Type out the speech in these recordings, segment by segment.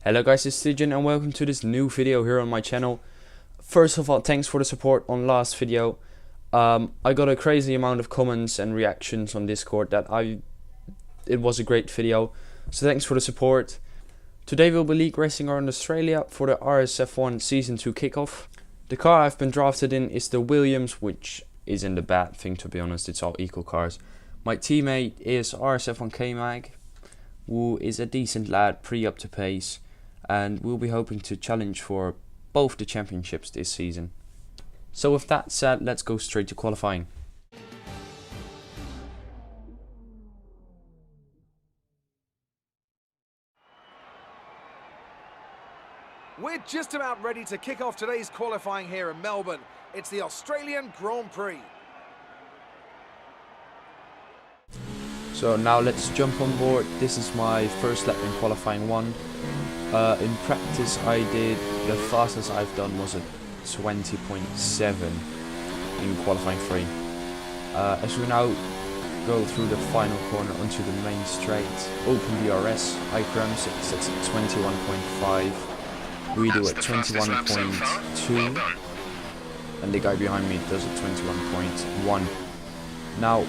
Hello guys, it's Stidjn and welcome to this new video here on my channel. First of all, thanks for the support on last video. I got a crazy amount of comments and reactions on Discord that it was a great video. So thanks for the support. Today we'll be league racing around Australia for the RSF1 Season 2 kickoff. The car I've been drafted in is the Williams, which isn't a bad thing to be honest, it's all equal cars. My teammate is RSF1 K-Mag, who is a decent lad, pretty up to pace. And we'll be hoping to challenge for both the championships this season. So with that said, let's go straight to qualifying. We're just about ready to kick off today's qualifying here in Melbourne. It's the Australian Grand Prix. So now let's jump on board. This is my first lap in qualifying 1. In practice I did, the fastest I've done was a 20.7 in qualifying 3. As we now go through the final corner onto the main straight, open DRS, I cram 6 at 21.5, we do at 21.2, and the guy behind me does at 21.1. Now,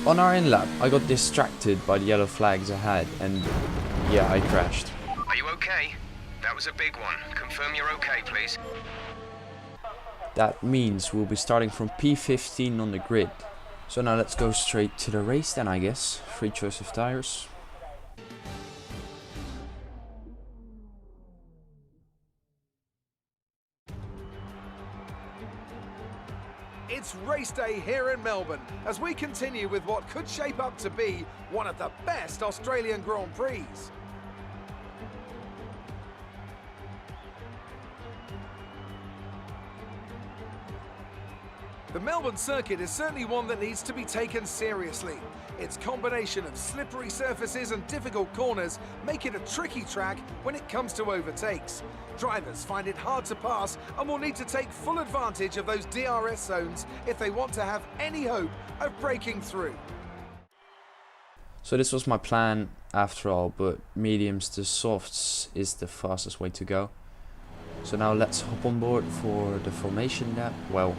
on our in lap, I got distracted by the yellow flags ahead, and yeah, I crashed. Are you okay? That was a big one. Confirm you're okay, please. That means we'll be starting from P15 on the grid. So now let's go straight to the race then, I guess. Free choice of tires. It's race day here in Melbourne as we continue with what could shape up to be one of the best Australian Grand Prix. The Melbourne circuit is certainly one that needs to be taken seriously. Its combination of slippery surfaces and difficult corners make it a tricky track when it comes to overtakes. Drivers find it hard to pass and will need to take full advantage of those DRS zones if they want to have any hope of breaking through. So this was my plan after all, but mediums to softs is the fastest way to go. So now let's hop on board for the formation lap. Well,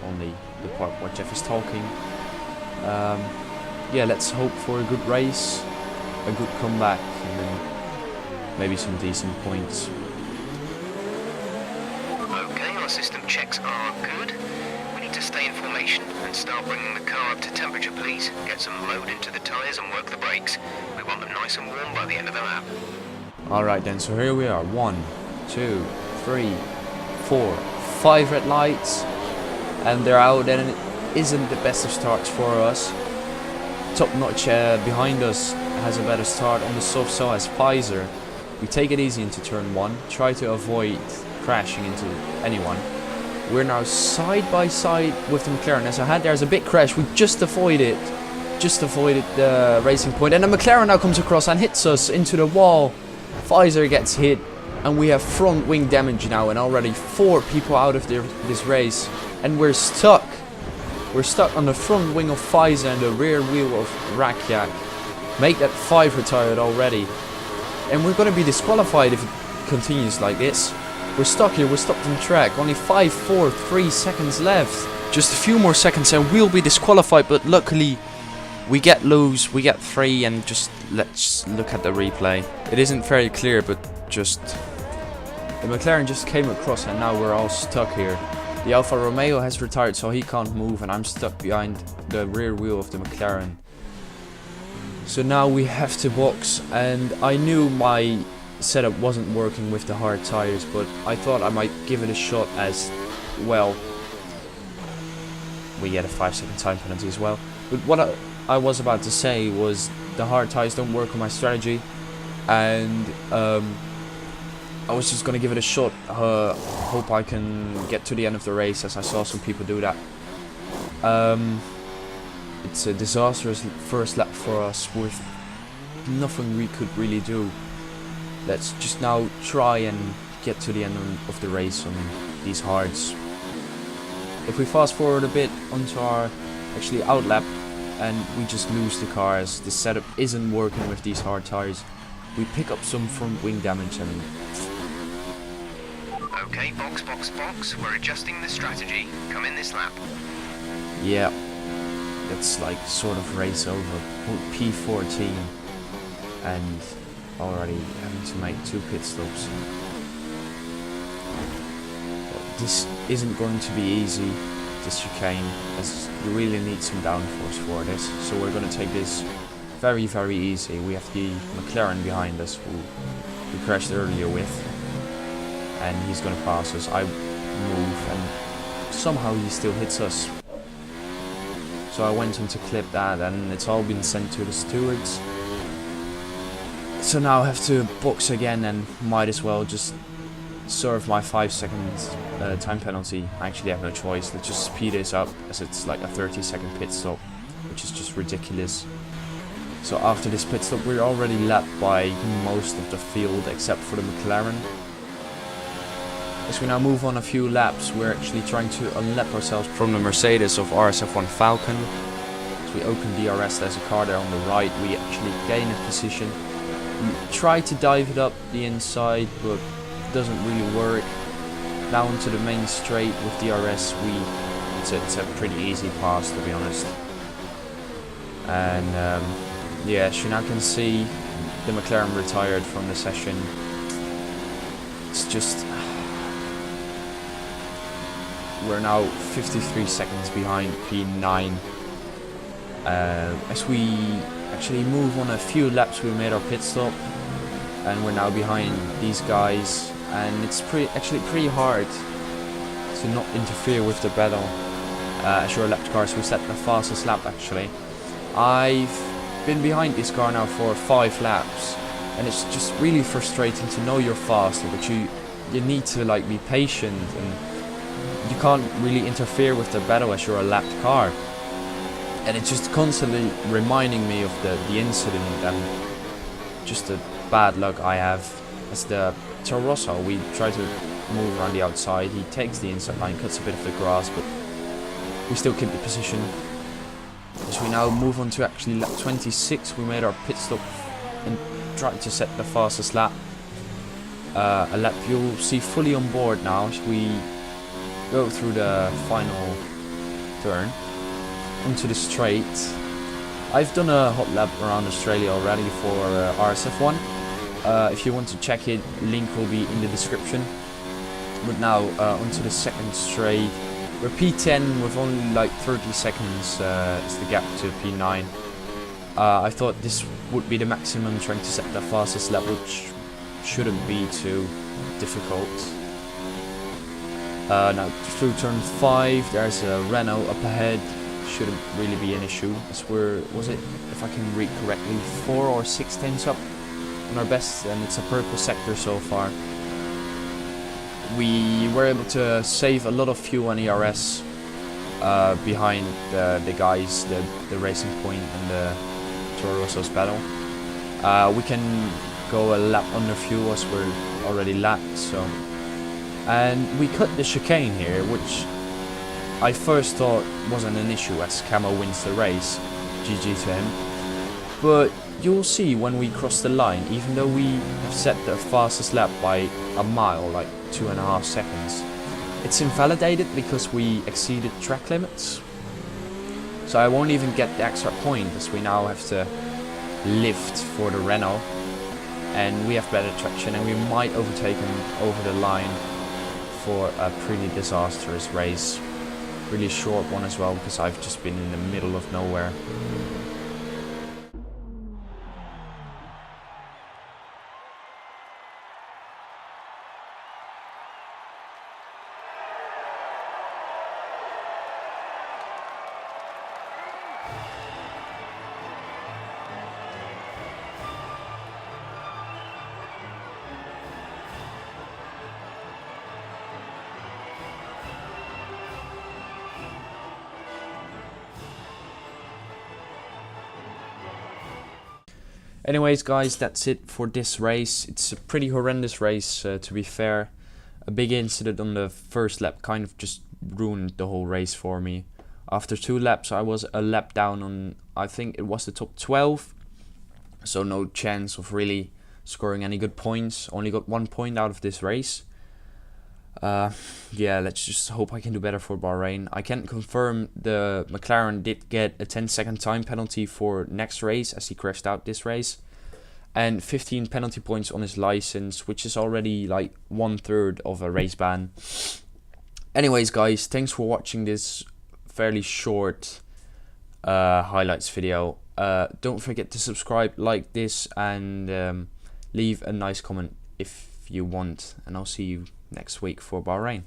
only the part where Jeff is talking. Yeah, let's hope for a good race, a good comeback, and then maybe some decent points. Okay, our system checks are good. We need to stay in formation and start bringing the car up to temperature, please. Get some load into the tyres and work the brakes. We want them nice and warm by the end of the lap. Alright then, so here we are. 1, 2, 3, 4, 5 red lights. And they're out, and it isn't the best of starts for us. Top notch behind us has a better start on the soft, so as Pfizer. We take it easy into turn 1, try to avoid crashing into anyone. We're now side by side with the McLaren. As ahead there's a big crash, we just avoided the racing point, and the McLaren now comes across and hits us into the wall. Pfizer gets hit, and we have front wing damage now, and already 4 people out of this race. And we're stuck. We're stuck on the front wing of Pfizer and the rear wheel of Rakiak. Make that 5 retired already. And we're going to be disqualified if it continues like this. We're stuck here. We're stopped on track. Only 5, 4, 3 seconds left. Just a few more seconds and we'll be disqualified. But luckily, we get loose. We get 3. And just let's look at the replay. It isn't very clear, but just... the McLaren just came across and now we're all stuck here. The Alfa Romeo has retired, so he can't move, and I'm stuck behind the rear wheel of the McLaren. So now we have to box, and I knew my setup wasn't working with the hard tires, but I thought I might give it a shot as well. We get a 5-second time penalty as well. But what I was about to say was the hard tires don't work on my strategy, and I was just gonna give it a shot. Hope I can get to the end of the race, as I saw some people do that. It's a disastrous first lap for us with nothing we could really do. Let's just now try and get to the end of the race on these hards. If we fast forward a bit onto our actually out lap, and we just lose the car as the setup isn't working with these hard tires. we pick up some front wing damage and... Okay, box, box, box. We're adjusting the strategy. Come in this lap. Yeah, it's like sort of race over. P14 and already having to make 2 pit stops. But this isn't going to be easy, this chicane, as you really need some downforce for this. So we're going to take this very, very easy. We have the McLaren behind us who we crashed earlier with, and he's going to pass us. I move and somehow he still hits us. So I went in to clip that and it's all been sent to the stewards. So now I have to box again and might as well just serve my 5 seconds time penalty. I actually have no choice. Let's just speed this up as it's like a 30-second pit stop, which is just ridiculous. So after this pit stop we're already lapped by most of the field except for the McLaren. As we now move on a few laps, we're actually trying to unlap ourselves from the Mercedes of RSF1 Falcon. As we open DRS, there's a car there on the right, we actually gain a position. We try to dive it up the inside, but it doesn't really work. Now onto the main straight with DRS, it's a pretty easy pass, to be honest. And yeah, as you now can see, the McLaren retired from the session. It's just... We're now 53 seconds behind P9. As we actually move on a few laps, we made our pit stop, and we're now behind these guys. And it's actually pretty hard to not interfere with the battle. As you're a lapped car, so we set the fastest lap actually. I've been behind this car now for 5 laps, and it's just really frustrating to know you're faster, but you need to like be patient and you can't really interfere with the battle as you're a lapped car. And it's just constantly reminding me of the incident and just the bad luck I have. As the Toro Rosso, we try to move around the outside, he takes the inside line, cuts a bit of the grass, but we still keep the position. As we now move on to actually lap 26, we made our pit stop and tried to set the fastest lap. A lap you'll see fully on board now as we go through the final turn onto the straight. I've done a hot lap around Australia already for RSF1. If you want to check it, link will be in the description. But now onto the second straight. We're P10 with only like 30 seconds is the gap to P9. I thought this would be the maximum, trying to set the fastest lap, which shouldn't be too difficult. Now through turn 5, there's a Renault up ahead. Shouldn't really be an issue, as we're, was it, if I can read correctly, 4 or 6 tenths up on our best, and it's a purple sector so far. We were able to save a lot of fuel on ERS behind the guys, the Racing Point and the Toro Rosso's battle. We can go a lap under fuel as we're already lapped, so. And we cut the chicane here, which I first thought wasn't an issue as Camo wins the race, GG to him. But you'll see when we cross the line, even though we have set the fastest lap by a mile, like 2.5 seconds, it's invalidated because we exceeded track limits. So I won't even get the extra point, as we now have to lift for the Renault. And we have better traction, and we might overtake him over the line for a pretty disastrous race. Really short one as well, because I've just been in the middle of nowhere. Anyways guys, that's it for this race. It's a pretty horrendous race, to be fair. A big incident on the first lap kind of just ruined the whole race for me. After 2 laps I was a lap down on, I think it was the top 12. So no chance of really scoring any good points. Only got 1 point out of this race. Yeah, let's just hope I can do better for Bahrain. I can confirm the McLaren did get a 10-second time penalty for next race as he crashed out this race, and 15 penalty points on his license, which is already like 1/3 of a race ban. Anyways, guys, thanks for watching this fairly short highlights video. Don't forget to subscribe, like this, and leave a nice comment if you want, and I'll see you next week for Bahrain.